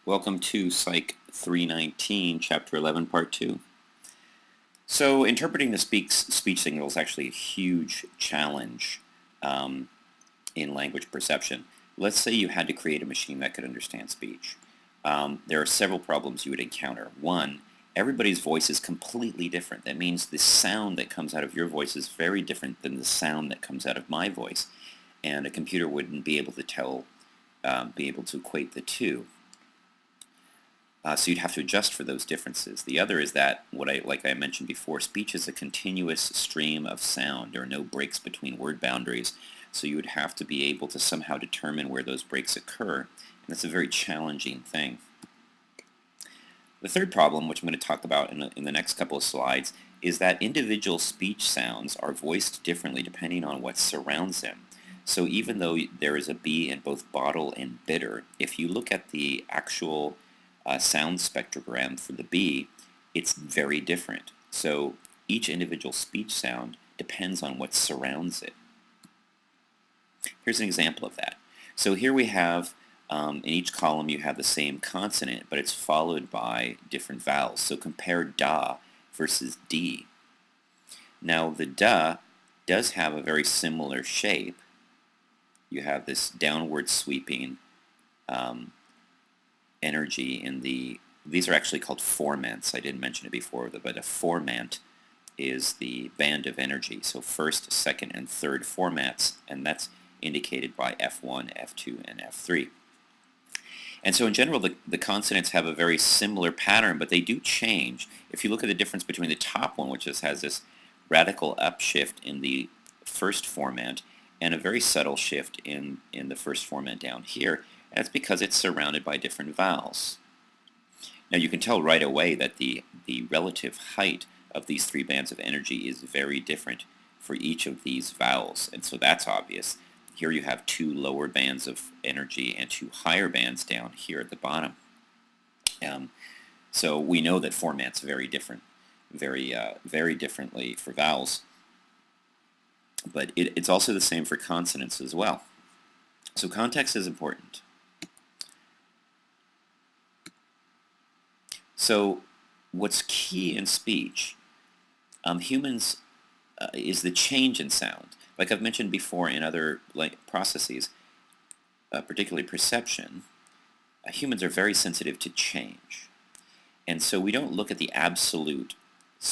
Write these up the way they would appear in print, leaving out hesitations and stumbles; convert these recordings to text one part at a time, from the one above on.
Welcome to Psych319, Chapter 11, Part 2. So interpreting the speech signal is actually a huge challenge in language perception. Let's say you had to create a machine that could understand speech. There are several problems you would encounter. One, everybody's voice is completely different. That means the sound that comes out of your voice is very different than the sound that comes out of my voice. And a computer wouldn't be able to equate the two. So you'd have to adjust for those differences. The other is that, like I mentioned before, speech is a continuous stream of sound. There are no breaks between word boundaries, so you would have to be able to somehow determine where those breaks occur, and that's a very challenging thing. The third problem, which I'm going to talk about in the next couple of slides, is that individual speech sounds are voiced differently depending on what surrounds them. So even though there is a B in both bottle and bitter, if you look at the actual sound spectrogram for the B, it's very different. So each individual speech sound depends on what surrounds it. Here's an example of that. So here we have, in each column you have the same consonant, but it's followed by different vowels. So compare da versus D. Now the da does have a very similar shape. You have this downward sweeping energy in these are actually called formants. I didn't mention it before, but a formant is the band of energy. So first, second, and third formats, and that's indicated by F1, F2, and F3. And so in general, the consonants have a very similar pattern, but they do change. If you look at the difference between the top one, which just has this radical upshift in the first formant, and a very subtle shift in the first formant down here, that's because it's surrounded by different vowels. Now you can tell right away that the relative height of these three bands of energy is very different for each of these vowels, and so that's obvious. Here you have two lower bands of energy and two higher bands down here at the bottom. So we know that formants vary very differently for vowels, but it's also the same for consonants as well. So context is important. So what's key in speech, humans, is the change in sound. Like I've mentioned before in other processes, particularly perception, humans are very sensitive to change. And so we don't look at the absolute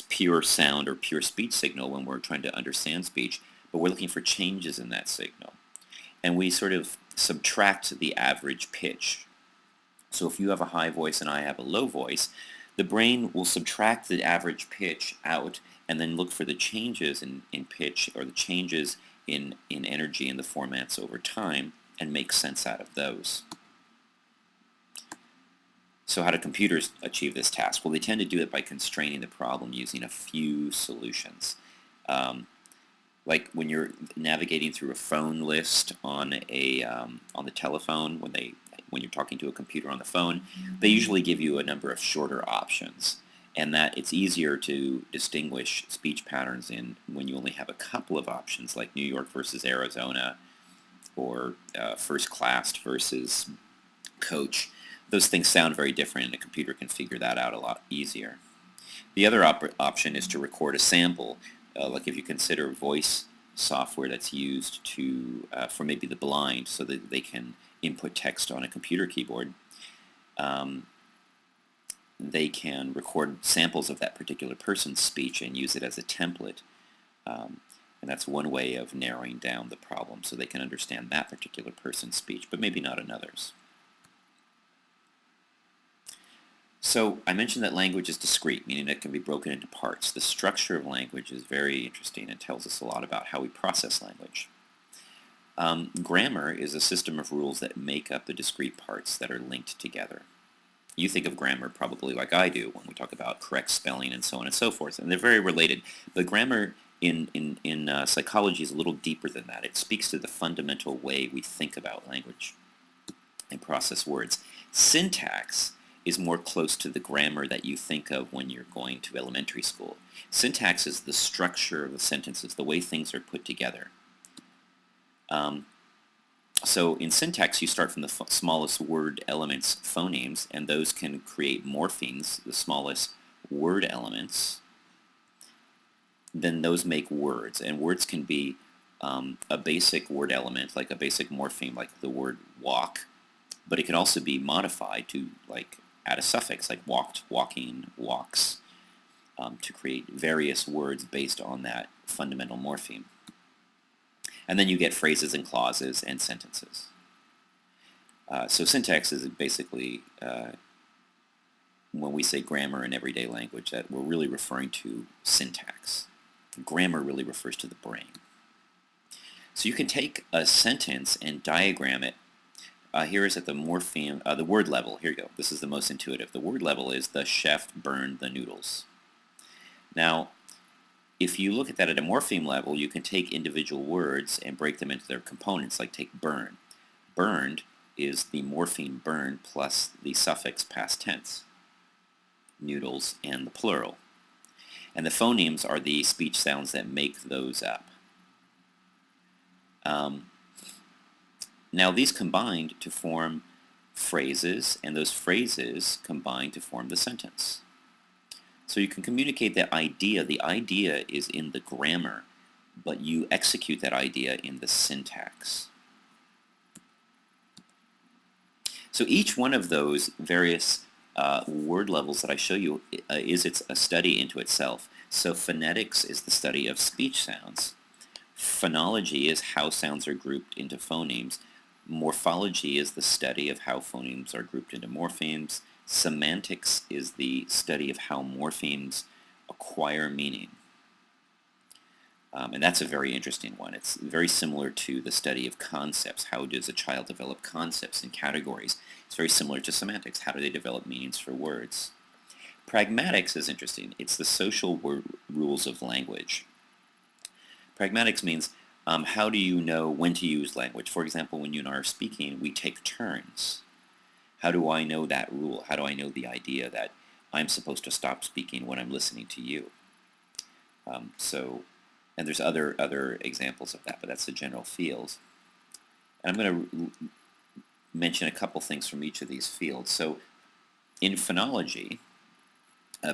pure sound or pure speech signal when we're trying to understand speech, but we're looking for changes in that signal. And we sort of subtract the average pitch. So if you have a high voice and I have a low voice, the brain will subtract the average pitch out and then look for the changes in pitch or the changes in energy in the formats over time and make sense out of those. So how do computers achieve this task? Well, they tend to do it by constraining the problem using a few solutions. Like when you're navigating through a phone list on the telephone, when you're talking to a computer on the phone, they usually give you a number of shorter options, and that it's easier to distinguish speech patterns when you only have a couple of options, like New York versus Arizona, or first class versus coach. Those things sound very different, and a computer can figure that out a lot easier. The other option is to record a sample, like if you consider voice software that's used for maybe the blind so that they can input text on a computer keyboard. They can record samples of that particular person's speech and use it as a template. And that's one way of narrowing down the problem so they can understand that particular person's speech, but maybe not another's. So I mentioned that language is discrete, meaning it can be broken into parts. The structure of language is very interesting and tells us a lot about how we process language. Grammar is a system of rules that make up the discrete parts that are linked together. You think of grammar probably like I do when we talk about correct spelling and so on and so forth, and they're very related. But grammar in psychology is a little deeper than that. It speaks to the fundamental way we think about language and process words. Syntax is more close to the grammar that you think of when you're going to elementary school. Syntax is the structure of the sentences, the way things are put together. So in syntax, you start from the smallest word elements, phonemes, and those can create morphemes, the smallest word elements. Then those make words, and words can be a basic word element, like a basic morpheme, like the word walk, but it can also be modified to like add a suffix, like walked, walking, walks, to create various words based on that fundamental morpheme. And then you get phrases and clauses and sentences. So syntax is basically, when we say grammar in everyday language, that we're really referring to syntax. Grammar really refers to the brain. So you can take a sentence and diagram it. Here is at the morpheme, the word level. Here you go. This is the most intuitive. The word level is the chef burned the noodles. Now, if you look at that at a morpheme level, you can take individual words and break them into their components, like take burn. Burned is the morpheme burn plus the suffix past tense, noodles, and the plural. And the phonemes are the speech sounds that make those up. Now these combined to form phrases, and those phrases combine to form the sentence. So you can communicate that idea. The idea is in the grammar, but you execute that idea in the syntax. So each one of those various word levels that I show you is a study into itself. So phonetics is the study of speech sounds. Phonology is how sounds are grouped into phonemes. Morphology is the study of how phonemes are grouped into morphemes. Semantics is the study of how morphemes acquire meaning. And that's a very interesting one. It's very similar to the study of concepts. How does a child develop concepts and categories? It's very similar to semantics. How do they develop meanings for words? Pragmatics is interesting. It's the social rules of language. Pragmatics means how do you know when to use language? For example, when you and I are speaking, we take turns. How do I know that rule? How do I know the idea that I'm supposed to stop speaking when I'm listening to you? And there's other examples of that, but that's the general fields. And I'm going to mention a couple things from each of these fields. So in phonology,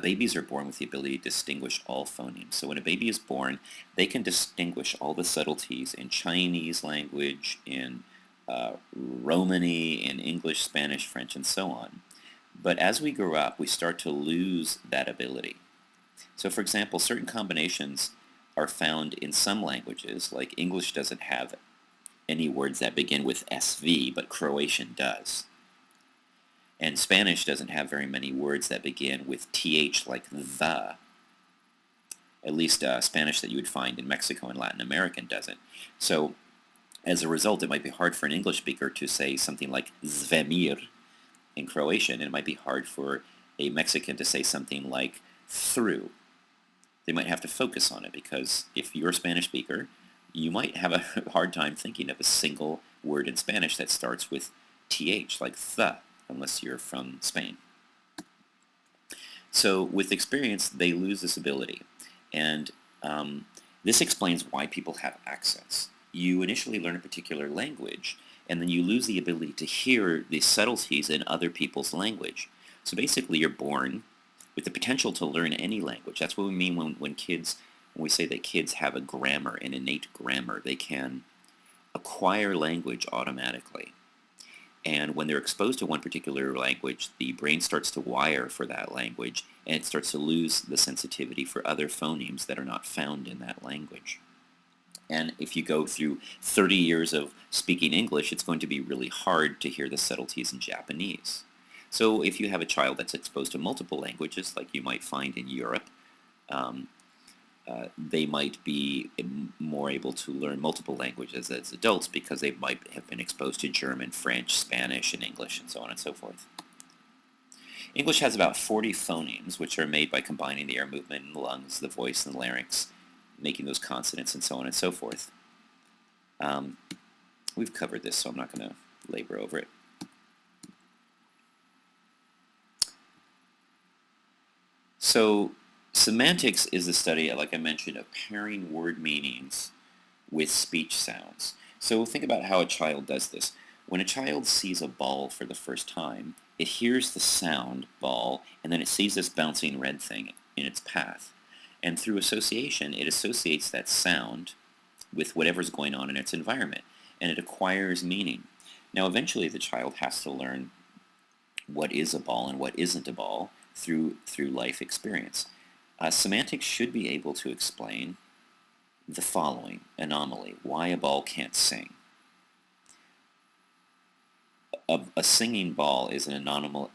babies are born with the ability to distinguish all phonemes. So when a baby is born, they can distinguish all the subtleties in Chinese language, in Romany, in English, Spanish, French, and so on. But as we grow up, we start to lose that ability. So for example, certain combinations are found in some languages, like English doesn't have any words that begin with SV, but Croatian does. And Spanish doesn't have very many words that begin with TH like the. At least Spanish that you would find in Mexico and Latin American doesn't. So as a result, it might be hard for an English speaker to say something like Zvemir in Croatian, and it might be hard for a Mexican to say something like through. They might have to focus on it, because if you're a Spanish speaker, you might have a hard time thinking of a single word in Spanish that starts with TH, like the, unless you're from Spain. So with experience, they lose this ability. And this explains why people have accents. You initially learn a particular language, and then you lose the ability to hear the subtleties in other people's language. So basically, you're born with the potential to learn any language. That's what we mean when we say that kids have a grammar, an innate grammar. They can acquire language automatically. And when they're exposed to one particular language, the brain starts to wire for that language, and it starts to lose the sensitivity for other phonemes that are not found in that language. And if you go through 30 years of speaking English, it's going to be really hard to hear the subtleties in Japanese. So if you have a child that's exposed to multiple languages, like you might find in Europe, they might be more able to learn multiple languages as adults, because they might have been exposed to German, French, Spanish, and English, and so on and so forth. English has about 40 phonemes, which are made by combining the air movement in the lungs, the voice, and the larynx, making those consonants, and so on and so forth. We've covered this, so I'm not going to labor over it. So semantics is the study, like I mentioned, of pairing word meanings with speech sounds. So think about how a child does this. When a child sees a ball for the first time, it hears the sound ball, and then it sees this bouncing red thing in its path. And through association, it associates that sound with whatever's going on in its environment, and it acquires meaning. Now, eventually, the child has to learn what is a ball and what isn't a ball through life experience. Semantics should be able to explain the following anomaly: why a ball can't sing. A singing ball is an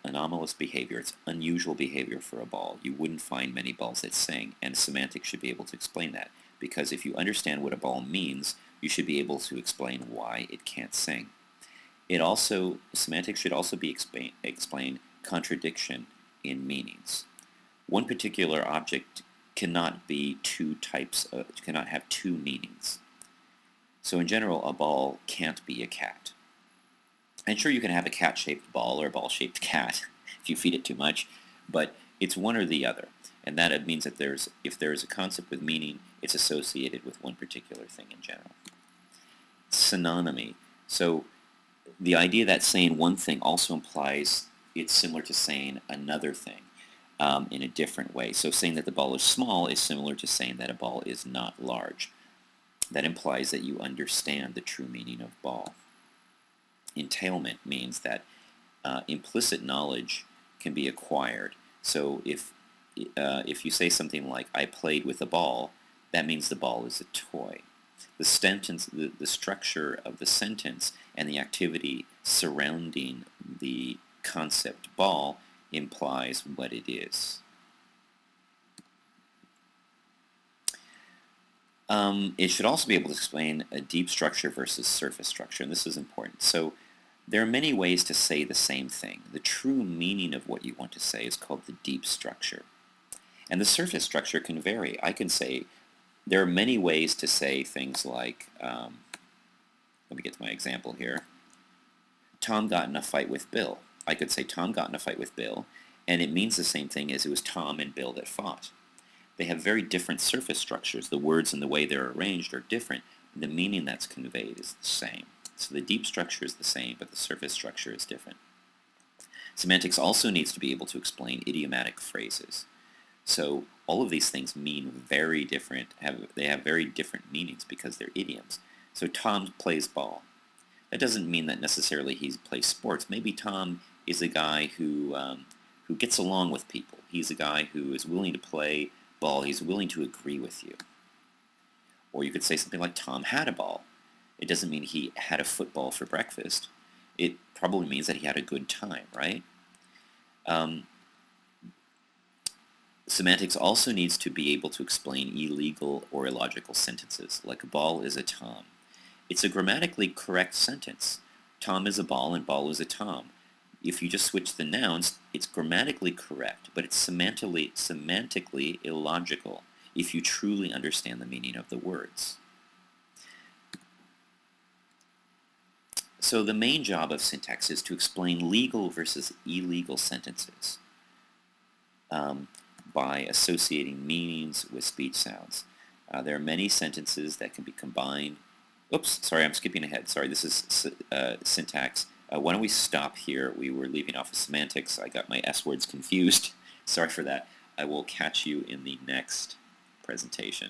anomalous behavior. It's unusual behavior for a ball. You wouldn't find many balls that sing, and semantics should be able to explain that. Because if you understand what a ball means, you should be able to explain why it can't sing. Semantics should also be explain contradiction in meanings. One particular object cannot cannot have two meanings. So in general, a ball can't be a cat. And sure, you can have a cat-shaped ball or a ball-shaped cat if you feed it too much, but it's one or the other. And that means that if there is a concept with meaning, it's associated with one particular thing in general. Synonymy. So the idea that saying one thing also implies it's similar to saying another thing in a different way. So saying that the ball is small is similar to saying that a ball is not large. That implies that you understand the true meaning of ball. Entailment means that implicit knowledge can be acquired. So if you say something like, I played with a ball, that means the ball is a toy. The structure of the sentence and the activity surrounding the concept ball implies what it is. It should also be able to explain a deep structure versus surface structure, and this is important. So there are many ways to say the same thing. The true meaning of what you want to say is called the deep structure. And the surface structure can vary. I can say, there are many ways to say things like, let me get to my example here. Tom got in a fight with Bill. I could say Tom got in a fight with Bill, and it means the same thing as it was Tom and Bill that fought. They have very different surface structures. The words and the way they're arranged are different. The meaning that's conveyed is the same. So the deep structure is the same, but the surface structure is different. Semantics also needs to be able to explain idiomatic phrases. So all of these things mean very different, they have very different meanings because they're idioms. So Tom plays ball. That doesn't mean that necessarily he plays sports. Maybe Tom is a guy who gets along with people. He's a guy who is willing to play ball. He's willing to agree with you. Or you could say something like, Tom had a ball. It doesn't mean he had a football for breakfast. It probably means that he had a good time, right? Semantics also needs to be able to explain illegal or illogical sentences, like a ball is a Tom. It's a grammatically correct sentence. Tom is a ball and ball is a Tom. If you just switch the nouns, it's grammatically correct, but it's semantically illogical if you truly understand the meaning of the words. So the main job of syntax is to explain legal versus illegal sentences by associating meanings with speech sounds. There are many sentences that can be combined. Oops, sorry, I'm skipping ahead. Sorry, this is syntax. Why don't we stop here? We were leaving off of semantics. I got my S words confused. Sorry for that. I will catch you in the next presentation.